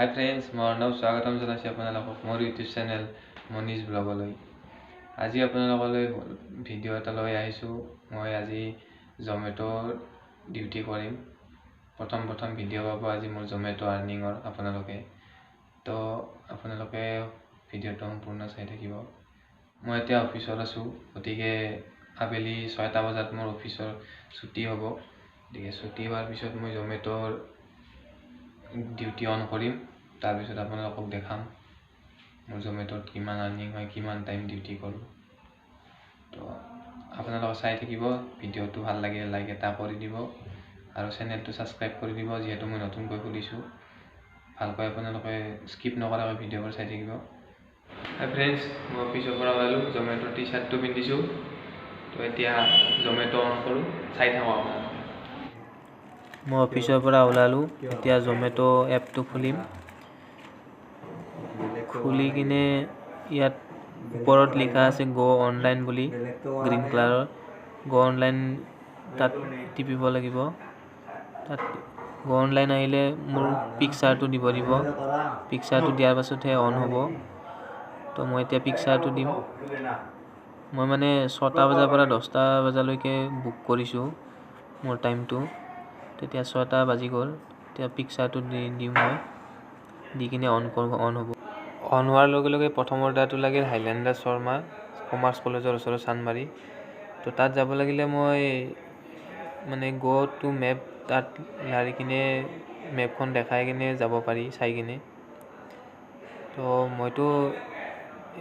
হাই friends, মোৰ নাম স্বাগতম জনাইছোঁ আপোনালোকক মোৰ ইউটিউব চেনেল মনীষ ব্লগলৈ। আজি আপোনালোকলৈ ভিডিঅ' এটা লৈ আহিছোঁ। মই আজি জমেটোৰ ডিউটি কৰিম। প্ৰথম ভিডিঅ' পাব আজি মোৰ জমেটো আৰ্নিঙৰ আপোনালোকে। তো আপোনালোকে ভিডিঅ'টো সম্পূৰ্ণ চাই থাকিব। মই এতিয়া অফিচত আছোঁ, গতিকে আবেলি 6টা বজাত মোৰ অফিচৰ ছুটি হ'ব। গতিকে ছুটি হোৱাৰ পিছত মই জমেটোৰ ডিউটি অন কৰিম। তাৰপিছত আপোনালোকক দেখাম মোৰ জমেটোত কিমান আৰ্নিং হয়, কিমান টাইম ডিউটি কৰোঁ। তো আপোনালোকে চাই থাকিব। ভিডিঅ'টো ভাল লাগে লাইক এটা কৰি দিব আৰু চেনেলটো ছাবস্ক্ৰাইব কৰি দিব, যিহেতু মই নতুনকৈ খুলিছোঁ। ভালকৈ আপোনালোকে স্কিপ নকৰাকৈ ভিডিঅ'বোৰ চাই থাকিব। হাই ফ্ৰেণ্ডছ, মই অফিচৰ পৰা ওলালোঁ, জমেটোৰ টি চাৰ্টটো পিন্ধিছোঁ। তো এতিয়া জমেটো অন কৰোঁ, চাই থাকোঁ আপোনালোকে। মই অফিচৰ পৰা ওলালোঁ, এতিয়া জমেটো এপটো খুলিম। খুলি কিনে ইয়াত ওপৰত লিখা আছে গ' অনলাইন বুলি, গ্ৰীণ কালাৰৰ গ' অনলাইন, তাত টিপিব লাগিব। তাত গ' অনলাইন আহিলে মোৰ পিকচাৰটো দিব। পিকচাৰটো দিয়াৰ পাছতহে অন হ'ব। তো মই এতিয়া পিকচাৰটো দিম। মই মানে 6টা বজাৰ পৰা 10টা বজালৈকে বুক কৰিছোঁ মোৰ টাইমটো। তেতিয়া 6টা বাজি গ'ল। এতিয়া পিকচাৰটো দিম মই, দি কিনে অন হ'ব। অন হোৱাৰ লগে লগে প্ৰথম অৰ্ডাৰটো লাগিল হাইলেণ্ডাৰ শৰ্মা, কমাৰ্চ কলেজৰ ওচৰত চানমাৰী। তো তাত যাব লাগিলে মই মানে গ' টু মেপ, তাত লাৰি কিনে মেপখন দেখাই কিনে যাব পাৰি, চাই কিনে। তো মইতো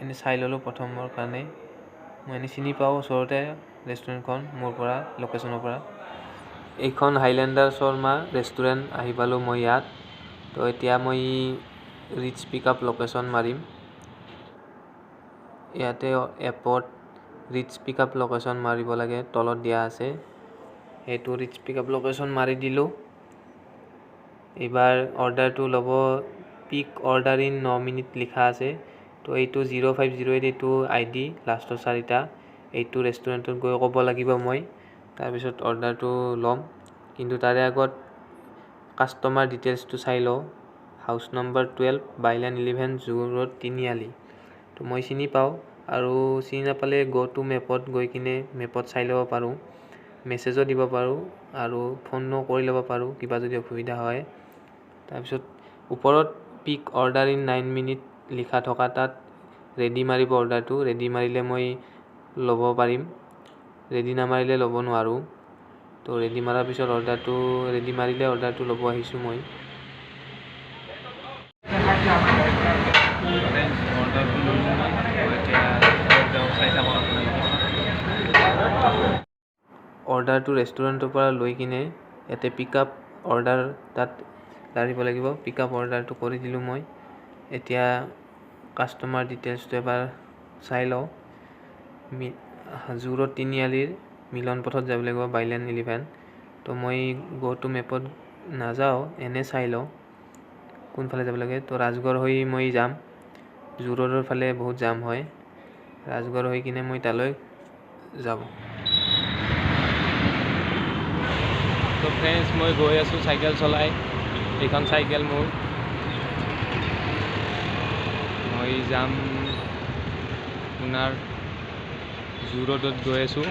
এনেই চাই ল'লোঁ প্ৰথমৰ কাৰণে। মই এনেই চিনি পাওঁ ওচৰতে ৰেষ্টুৰেণ্টখন মোৰ পৰা, লোকেশ্যনৰ পৰা। এইখন হাইলেণ্ডাৰ শৰ্মা ৰেষ্টুৰেণ্ট আহি পালোঁ মই ইয়াত। তো এতিয়া মই ৰিচ পিক আপ লোকেশ্যন মাৰিম। ইয়াতে এপত ৰিচ পিক আপ লোকেশ্যন মাৰিব লাগে, তলত দিয়া আছে। সেইটো ৰিচ পিক আপ লোকেশ্যন মাৰি দিলোঁ। এইবাৰ অৰ্ডাৰটো ল'ব, পিক অৰ্ডাৰ ইন 9 মিনিট লিখা আছে। তো এইটো 0508, এইটো ID লাষ্টৰ 4টা। এইটো ৰেষ্টুৰেণ্টত গৈ ক'ব লাগিব মই, তাৰপিছত অৰ্ডাৰটো ল'ম। কিন্তু তাৰে আগত কাষ্টমাৰ ডিটেইলছটো চাই লওঁ। House number 12, bylane 11, zoo road, Tiniali. তো মই চিনি পাওঁ, আৰু চিনি নাপালে গ' টু মেপত গৈ কিনে মেপত চাই ল'ব পাৰোঁ, মেছেজো দিব পাৰোঁ আৰু ফোনো কৰি ল'ব পাৰোঁ কিবা যদি অসুবিধা হয়। তাৰপিছত ওপৰত পিক অৰ্ডাৰ ইন 9 মিনিট লিখা থকা তাত ৰেডি মাৰিব অৰ্ডাৰটো। ৰেডি মাৰিলে মই ল'ব পাৰিম, ৰেডি নামাৰিলে ল'ব নোৱাৰোঁ। তো ৰেডি মাৰাৰ পিছত ৰেডি মাৰিলে অৰ্ডাৰটো ল'ব আহিছোঁ মই। অৰ্ডাৰটো ৰেষ্টুৰেণ্টৰ পৰা লৈ কিনে ইয়াতে পিক আপ অৰ্ডাৰ তাত লাৰিব লাগিব। পিক আপ অৰ্ডাৰটো কৰি দিলোঁ মই। এতিয়া কাষ্টমাৰ ডিটেইলছটো এবাৰ চাই লওঁ। জু ৰোড, তিনিআলিৰ মিলন পথত যাব লাগিব, বাইলেন 11। তো মই গ' টু মেপত নাযাওঁ, এনে চাই লওঁ কোনফালে যাব লাগে। তো ৰাজগড় হৈ মই যাম। জু ৰোডৰ ফালে বহুত জাম হয়, ৰাজগড় হৈ কিনে মই তালৈ যাব। তো ফ্ৰেণ্ডছ, মই গৈ আছোঁ চাইকেল চলাই। এইখন চাইকেল মোৰ। মই যাম আপোনাৰ জু ৰোডত গৈ আছোঁ।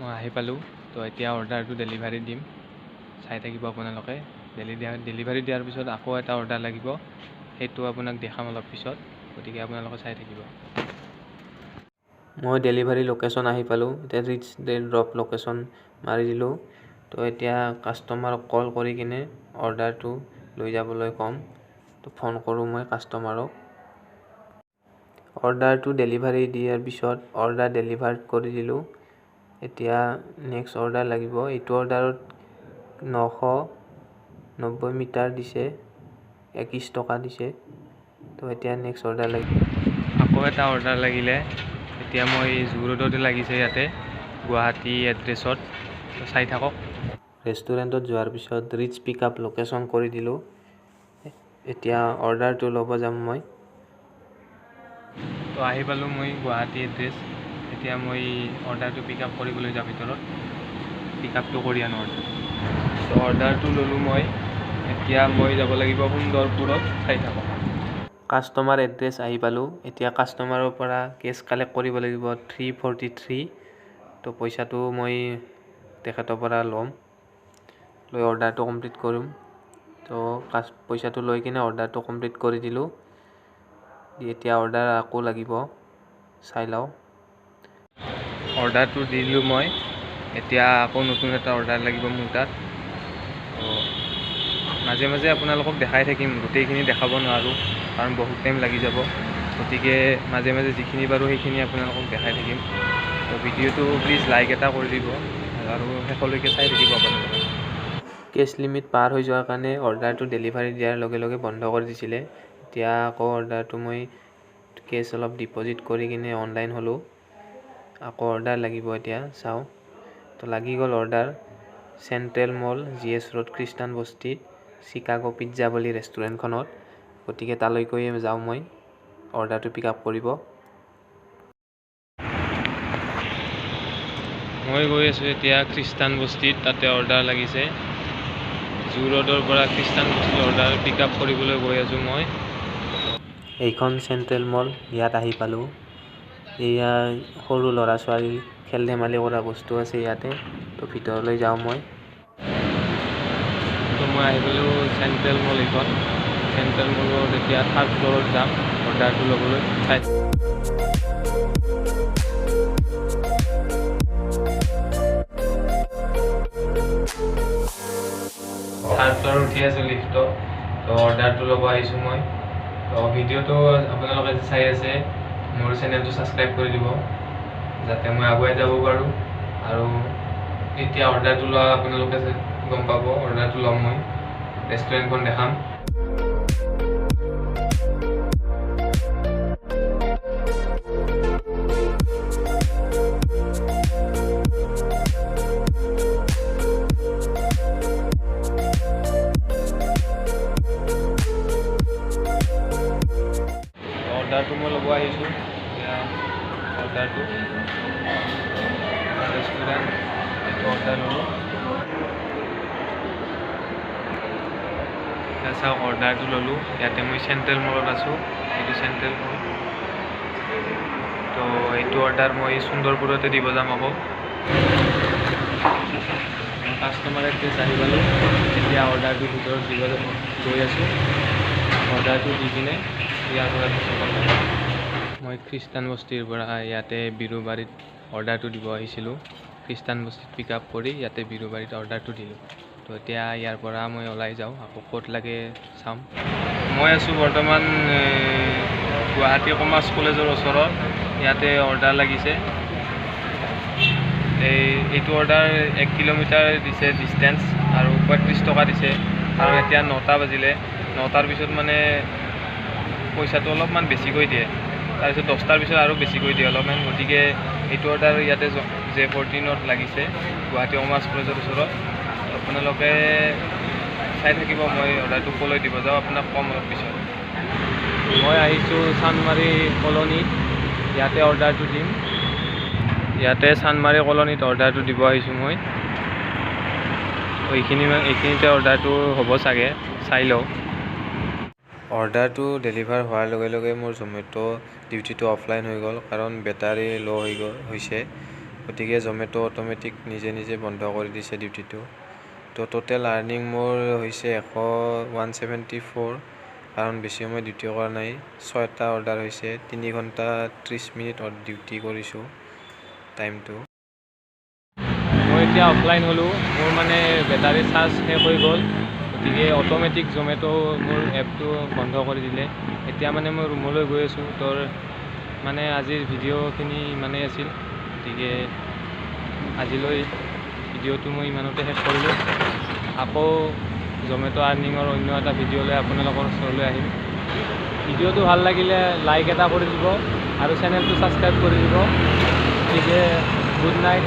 মই আহি পালোঁ। তো এতিয়া অৰ্ডাৰটো ডেলিভাৰী দিম, চাই থাকিব আপোনালোকে। ডেলিভাৰী দিয়াৰ পিছত আকৌ এটা অৰ্ডাৰ লাগিব, সেইটো আপোনাক দেখাম অলপ পিছত, গতিকে আপোনালোকে চাই থাকিব। মই ডেলিভাৰী লোকেশ্যন আহি পালোঁ। এতিয়া ৰিচ ড্ৰপ লোকেশ্যন মাৰি দিলোঁ। তো এতিয়া কাষ্টমাৰক কল কৰি কিনে অৰ্ডাৰটো লৈ যাবলৈ ক'ম। তো ফোন কৰোঁ মই কাষ্টমাৰক। অৰ্ডাৰটো ডেলিভাৰী দিয়াৰ পিছত অৰ্ডাৰ ডেলিভাৰ কৰি দিলোঁ। এতিয়া নেক্সট অৰ্ডাৰ লাগিব। এইটো অৰ্ডাৰত 990 মিটাৰ দিছে, 21 টকা দিছে। তো এতিয়া নেক্সট অৰ্ডাৰ লাগিব। আকৌ এটা অৰ্ডাৰ লাগিলে। এতিয়া মই জু ৰোডতে লাগিছে, ইয়াতে গুৱাহাটী এড্ৰেছত। তো চাই থাকক। ৰেষ্টুৰেণ্টত যোৱাৰ পিছত ৰিচ পিক আপ লোকেশ্যন কৰি দিলোঁ। এতিয়া অৰ্ডাৰটো ল'ব যাম মই। তো আহি পালোঁ মই গুৱাহাটী এড্ৰেছ। এতিয়া মই অৰ্ডাৰটো পিক আপ কৰিবলৈ যাওঁ ভিতৰত। পিক আপটো কৰি আনো অৰ্ডাৰ। তো অৰ্ডাৰটো ল'লোঁ মই। এতিয়া মই যাব লাগিব সুন্দৰপুৰত চাই থাকক। কাষ্টমাৰ এড্ৰেছ আহি পালোঁ। এতিয়া কাষ্টমাৰৰ পৰা কেছ কালেক্ট কৰিব লাগিব 343। তো পইচাটো মই তেখেতৰ পৰা ল'ম, লৈ অৰ্ডাৰটো কমপ্লিট কৰিম। তো পইচাটো লৈ কিনে অৰ্ডাৰটো কমপ্লিট কৰি দিলোঁ। এতিয়া অৰ্ডাৰ আকৌ লাগিব, চাই লওঁ। অৰ্ডাৰটো দিলোঁ মই। এতিয়া আকৌ নতুন এটা অৰ্ডাৰ লাগিব মোৰ তাত। তো মাজে মাজে আপোনালোকক দেখাই থাকিম, গোটেইখিনি দেখাব নোৱাৰোঁ কাৰণ বহুত টাইম লাগি যাব। গতিকে মাজে মাজে যিখিনি পাৰোঁ সেইখিনি আপোনালোকক দেখাই থাকিম। তো ভিডিঅ'টো প্লিজ লাইক এটা কৰি দিব আৰু শেষলৈকে চাই থাকিব আপোনালোকে। কেছ লিমিট পাৰ হৈ যোৱাৰ কাৰণে অৰ্ডাৰটো ডেলিভাৰী দিয়াৰ লগে লগে বন্ধ কৰি দিছিলে। এতিয়া আকৌ অৰ্ডাৰটো মই কেছ অলপ ডিপ'জিট কৰি কিনে অনলাইন হ'লোঁ। আকৌ অৰ্ডাৰ লাগিব এতিয়া, চাওঁ। তো লাগি গ'ল অৰ্ডাৰ। চেণ্ট্ৰেল মল, GS ৰোড, খ্ৰীষ্টান বস্তিত, চিকাগো পিজ্জা বুলি ৰেষ্টুৰেণ্টখনত। গতিকে তালৈকৈ যাওঁ মই অৰ্ডাৰটো পিক আপ কৰিব। মই গৈ আছোঁ এতিয়া খ্ৰীষ্টান বস্তিত, তাতে অৰ্ডাৰ লাগিছে। জু ৰোডৰ পৰা খ্ৰীষ্টান বস্তিত অৰ্ডাৰ পিক আপ কৰিবলৈ গৈ আছোঁ মই। এইখন চেণ্ট্ৰেল মল, ইয়াত আহি পালোঁ। এয়া সৰু ল'ৰা ছোৱালী খেল ধেমালি কৰা বস্তু আছে ইয়াতে। তো ভিতৰলৈ যাওঁ মই। তো মই আহি পালোঁ চেণ্ট্ৰেল মল এইখন। চেণ্ট্ৰেল মলত এতিয়া 3rd ফ্ল'ৰত যাম অৰ্ডাৰটো ল'বলৈ। চাই 3rd ফ্ল'ৰত উঠি আছোঁ লিফ্টত। তো অৰ্ডাৰটো ল'ব আহিছোঁ মই। তো ভিডিঅ'টো আপোনালোকে চাই আছে, মোৰ চেনেলটো ছাবস্ক্ৰাইব কৰি দিব যাতে মই আগুৱাই যাব পাৰোঁ। আৰু এতিয়া অৰ্ডাৰটো লোৱা আপোনালোকে গম পাব। অৰ্ডাৰটো ল'ম মই, ৰেষ্টুৰেণ্টখন দেখাম। অৰ্ডাৰটো মই ল'ব আহিছোঁ। এতিয়া অৰ্ডাৰটো ৰেষ্টুৰেণ্ট, এইটো অৰ্ডাৰ ল'লোঁ। এতিয়া চাওক অৰ্ডাৰটো ল'লোঁ। ইয়াতে মই চেণ্ট্ৰেল মলত আছোঁ, এইটো চেণ্ট্ৰেল মল। তো এইটো অৰ্ডাৰ মই সুন্দৰপুৰতে দিব যাম আকৌ। কাষ্টমাৰ এড্ৰেছ আহি পালোঁ। এতিয়া অৰ্ডাৰটো ভিতৰত দিব গৈ আছোঁ। অৰ্ডাৰটো দি কিনে ইয়াৰ পৰা মই খ্ৰীষ্টান বস্তিৰ পৰা ইয়াতে বিৰুবাৰীত অৰ্ডাৰটো দিব আহিছিলোঁ। খ্ৰীষ্টান বস্তিত পিক আপ কৰি ইয়াতে বিৰুবাৰীত অৰ্ডাৰটো দিলোঁ। তো এতিয়া ইয়াৰ পৰা মই ওলাই যাওঁ, আকৌ ক'ত লাগে চাম। মই আছোঁ বৰ্তমান গুৱাহাটী কমাৰ্চ কলেজৰ ওচৰত। ইয়াতে অৰ্ডাৰ লাগিছে। এইটো অৰ্ডাৰ 1 কিলোমিটাৰ দিছে ডিষ্টেঞ্চ আৰু 35 টকা দিছে। কাৰণ এতিয়া 9টা বাজিলে। 9টাৰ পিছত মানে পইচাটো অলপমান বেছিকৈ দিয়ে। তাৰপিছত 10টাৰ পিছত আৰু বেছিকৈ দিয়ে অলপমান। গতিকে এইটো অৰ্ডাৰ ইয়াতে J14ত লাগিছে, গুৱাহাটী কমাৰ্চ কলেজৰ ওচৰত। আপোনালোকে চাই থাকিব, মই অৰ্ডাৰটো ক'লৈ দিব যাওঁ আপোনাক কম অলপ পিছত। মই আহিছোঁ চানমাৰী কলনীত, ইয়াতে অৰ্ডাৰটো দিম। ইয়াতে চানমাৰী কলনীত অৰ্ডাৰটো দিব আহিছোঁ মই। এইখিনিতে অৰ্ডাৰটো হ'ব চাগে, চাই লওঁ। অৰ্ডাৰটো ডেলিভাৰ হোৱাৰ লগে লগে মোৰ জমেট' ডিউটিটো অফলাইন হৈ গ'ল, কাৰণ বেটাৰী ল' হৈছে। গতিকে জমেট' অট'মেটিক নিজে নিজে বন্ধ কৰি দিছে ডিউটিটো। তো টোটেল আৰ্নিং মোৰ হৈছে 174, কাৰণ বেছি সময় ডিউটি কৰা নাই। 6টা অৰ্ডাৰ হৈছে, 3 ঘণ্টা 30 মিনিট ডিউটি কৰিছোঁ টাইমটো। মই এতিয়া অফলাইন হ'লোঁ, মোৰ মানে বেটাৰী চাৰ্জ শেষ হৈ গ'ল। গতিকে অট'মেটিক জমেট' মোৰ এপটো বন্ধ কৰি দিলে। এতিয়া মানে মই ৰুমলৈ গৈ আছোঁ। তোৰ মানে আজিৰ ভিডিঅ'খিনি ইমানেই আছিল। গতিকে আজিলৈ ভিডিঅ'টো মই ইমানতে শেষ কৰিলোঁ। আকৌ জমেট' আৰ্নিঙৰ অন্য এটা ভিডিঅ' লৈ আপোনালোকৰ ওচৰলৈ আহিম। ভিডিঅ'টো ভাল লাগিলে লাইক এটা কৰি দিব আৰু চেনেলটো ছাবস্ক্ৰাইব কৰি দিব। গতিকে গুড নাইট।